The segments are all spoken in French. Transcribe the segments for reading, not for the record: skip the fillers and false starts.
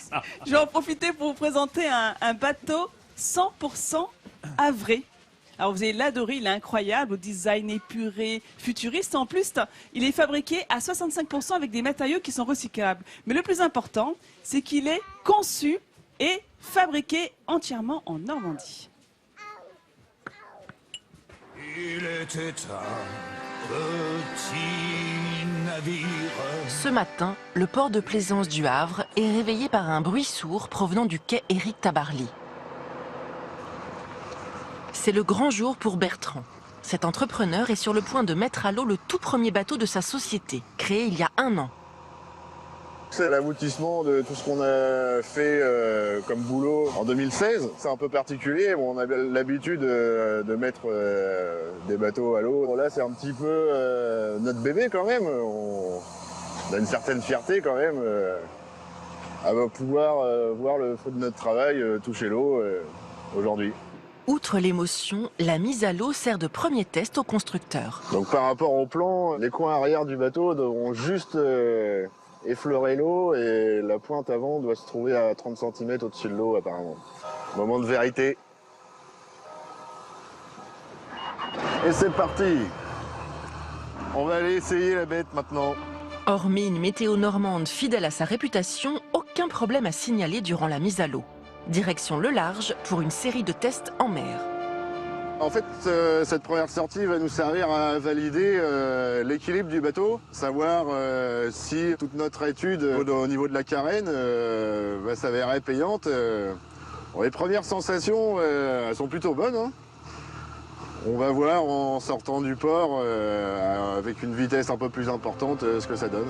ça. Je vais en profiter pour vous présenter un bateau 100% havré. Alors vous allez l'adorer, il est incroyable, au design épuré, futuriste. En plus, il est fabriqué à 65% avec des matériaux qui sont recyclables. Mais le plus important, c'est qu'il est conçu et fabriqué entièrement en Normandie. Il était un petit navire. Ce matin, le port de plaisance du Havre est réveillé par un bruit sourd provenant du quai Éric Tabarly. C'est le grand jour pour Bertrand. Cet entrepreneur est sur le point de mettre à l'eau le tout premier bateau de sa société, créé il y a 1 an. C'est l'aboutissement de tout ce qu'on a fait comme boulot en 2016. C'est un peu particulier, bon, on a l'habitude de mettre des bateaux à l'eau. Là, c'est un petit peu notre bébé quand même. On a une certaine fierté quand même à pouvoir voir le fruit de notre travail toucher l'eau aujourd'hui. Outre l'émotion, la mise à l'eau sert de premier test aux constructeurs. Donc par rapport au plan, les coins arrière du bateau devront juste effleurer l'eau et la pointe avant doit se trouver à 30 cm au-dessus de l'eau apparemment. Moment de vérité. Et c'est parti. On va aller essayer la bête maintenant. Hormis une météo normande fidèle à sa réputation, aucun problème à signaler durant la mise à l'eau. Direction le large pour une série de tests en mer. En fait, cette première sortie va nous servir à valider l'équilibre du bateau, savoir si toute notre étude au niveau de la carène va s'avérer payante. Bon, les premières sensations, elles sont plutôt bonnes, hein. On va voir en sortant du port, avec une vitesse un peu plus importante, ce que ça donne.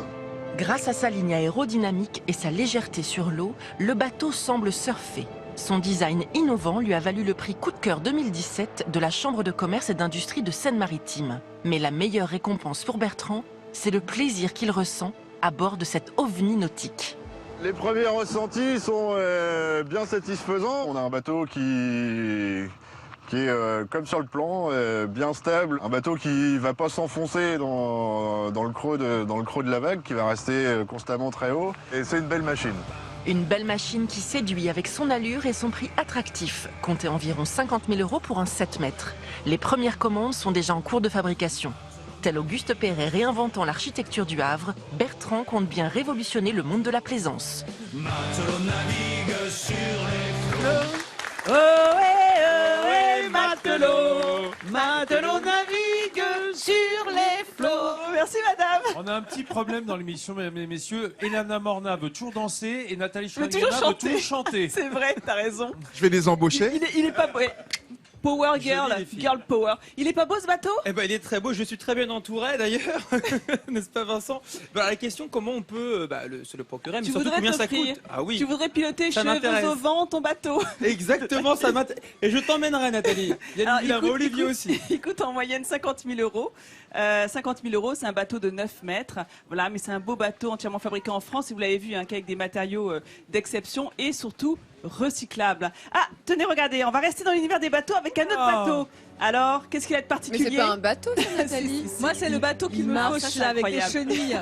Grâce à sa ligne aérodynamique et sa légèreté sur l'eau, le bateau semble surfer. Son design innovant lui a valu le prix Coup de cœur 2017 de la Chambre de commerce et d'industrie de Seine-Maritime. Mais la meilleure récompense pour Bertrand, c'est le plaisir qu'il ressent à bord de cet ovni nautique. Les premiers ressentis sont bien satisfaisants. On a un bateau qui est comme sur le plan, bien stable. Un bateau qui ne va pas s'enfoncer dans le creux de la vague, qui va rester constamment très haut. Et c'est une belle machine. Une belle machine qui séduit avec son allure et son prix attractif. Comptez environ 50 000 € pour un 7 mètres. Les premières commandes sont déjà en cours de fabrication. Tel Auguste Perret réinventant l'architecture du Havre, Bertrand compte bien révolutionner le monde de la plaisance. Matelot navigue sur les flots. Oh ouais, matelot, matelot navigue sur les flots. Merci madame. On a un petit problème dans l'émission, mesdames et messieurs. Elana Morna veut toujours danser et Nathalie Je veux toujours Chouaniana veut chanter. toujours chanter. C'est vrai, t'as raison. Je vais les embaucher. Il est pas beau. Power girl, les filles. girl power. Il est pas beau ce bateau? Eh ben, il est très beau, je suis très bien entouré d'ailleurs, n'est-ce pas Vincent? La question, comment on peut se le procurer, mais Tu surtout voudrais combien ça t'offrir. coûte? Ah oui, Tu voudrais piloter Ça m'intéresse. cheveux au vent ton bateau? exactement, ça m'intéresse. Et je t'emmènerai Nathalie. Yann Alors, Villard, Olivier aussi. Il coûte en moyenne 50 000 €. 50 000 €, c'est un bateau de 9 mètres. Voilà, mais c'est un beau bateau entièrement fabriqué en France. Et vous l'avez vu, hein, avec des matériaux d'exception et surtout recyclables. Ah, tenez, regardez, on va rester dans l'univers des bateaux avec un autre Oh. bateau. Alors, qu'est-ce qu'il a de Mais particulier? c'est pas un bateau, ça, Nathalie. Si, si, si. Moi, c'est le bateau qui Il me marche, fauche ça, c'est là, avec des incroyable. chenilles.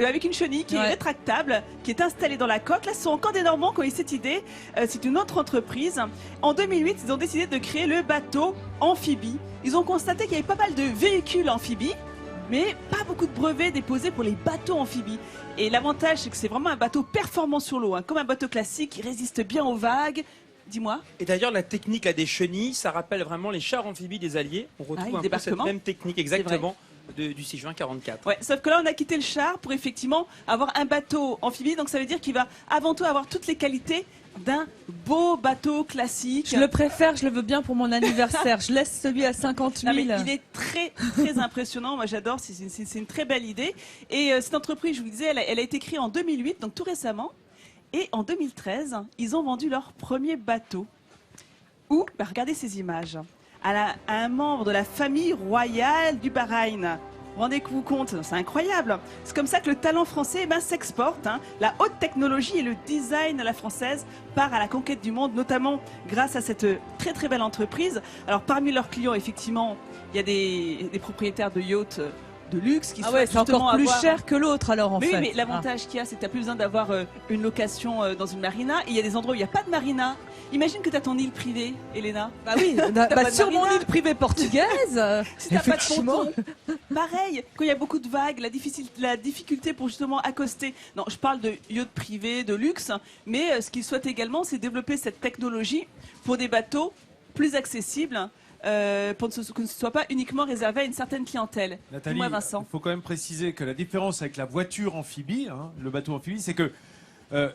Avec une chenille qui est Ouais. rétractable, qui est installée dans la coque. Là, ce sont encore des Normands qui ont eu cette idée. C'est une autre entreprise. En 2008, ils ont décidé de créer le bateau amphibie. Ils ont constaté qu'il y avait pas mal de véhicules amphibies, mais pas beaucoup de brevets déposés pour les bateaux amphibies. Et l'avantage, c'est que c'est vraiment un bateau performant sur l'eau, hein, comme un bateau classique, qui résiste bien aux vagues. Dis-moi. Et d'ailleurs, la technique là, des chenilles, ça rappelle vraiment les chars amphibies des Alliés. On retrouve le un peu cette débarquement. même technique exactement du 6 juin 44. Ouais, sauf que là, on a quitté le char pour effectivement avoir un bateau amphibie. Donc ça veut dire qu'il va avant tout avoir toutes les qualités d'un beau bateau classique. Je le préfère, je le veux bien pour mon anniversaire. Je laisse celui à 50 000. Non, mais il est très très impressionnant. Moi j'adore, c'est une très belle idée. Et cette entreprise, je vous disais, elle a été créée en 2008, donc tout récemment. Et en 2013, ils ont vendu leur premier bateau. Où, regardez ces images, à un membre de la famille royale du Bahreïn. Rendez-vous compte, c'est incroyable. C'est comme ça que le talent français s'exporte. Hein. La haute technologie et le design à la française part à la conquête du monde, notamment grâce à cette très très belle entreprise. Alors parmi leurs clients, effectivement, il y a des propriétaires de yachts de luxe qui Ah ouais, souhaitent c'est encore justement plus avoir- cher que l'autre alors en Mais fait. oui, mais l'avantage qu'il y a, c'est que tu n'as plus besoin d'avoir une location dans une marina. Et il y a des endroits où il n'y a pas de marina. Imagine que tu as ton île privée, Elena. Bah oui, pas de sur mon marina. île privée portugaise. Si t'as pas de Effectivement. ponton, pareil, quand il y a beaucoup de vagues, la difficulté pour justement accoster. Non, je parle de yachts privés, de luxe, mais ce qu'ils souhaitent également, c'est développer cette technologie pour des bateaux plus accessibles, pour que ce ne soit pas uniquement réservé à une certaine clientèle. Nathalie, Dis-moi, il Vincent. faut quand même préciser que la différence avec la voiture amphibie, hein, le bateau amphibie, c'est que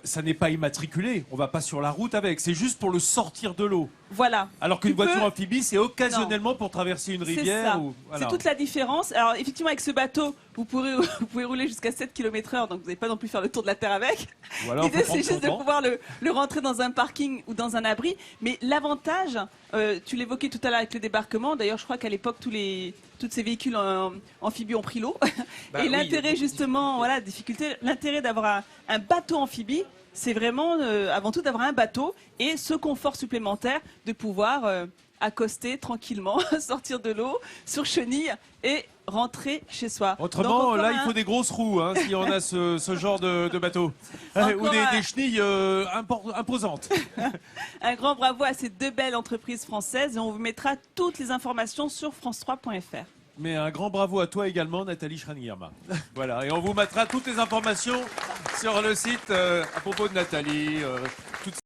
ça n'est pas immatriculé. On va pas sur la route avec. C'est juste pour le sortir de l'eau. Voilà. Alors qu'une Tu peux- voiture amphibie, c'est occasionnellement pour traverser une C'est rivière. ça. Ou, voilà. C'est toute la différence. Alors effectivement, avec ce bateau, vous pouvez rouler jusqu'à 7 km/h, donc vous n'allez pas non plus faire le tour de la Terre avec. Ou alors, faut L'idée, c'est prendre son juste de temps. pouvoir le rentrer dans un parking ou dans un abri. Mais l'avantage, tu l'évoquais tout à l'heure avec le débarquement, d'ailleurs je crois qu'à l'époque, tous ces véhicules amphibies ont pris l'eau. Bah Et oui, l'intérêt il y a justement, voilà, l'intérêt d'avoir un bateau amphibie, c'est vraiment avant tout d'avoir un bateau et ce confort supplémentaire de pouvoir accoster tranquillement, sortir de l'eau sur chenille et rentrer chez soi. Donc, Autrement, encore là, il un- faut des grosses roues, hein, si on a ce genre de bateau. Encore Ou un- des chenilles imposantes. Un grand bravo à ces deux belles entreprises françaises et on vous mettra toutes les informations sur france3.fr. Mais un grand bravo à toi également, Nathalie Schrein-Guillermin. Voilà, et on vous mettra toutes les informations sur le site à propos de Nathalie.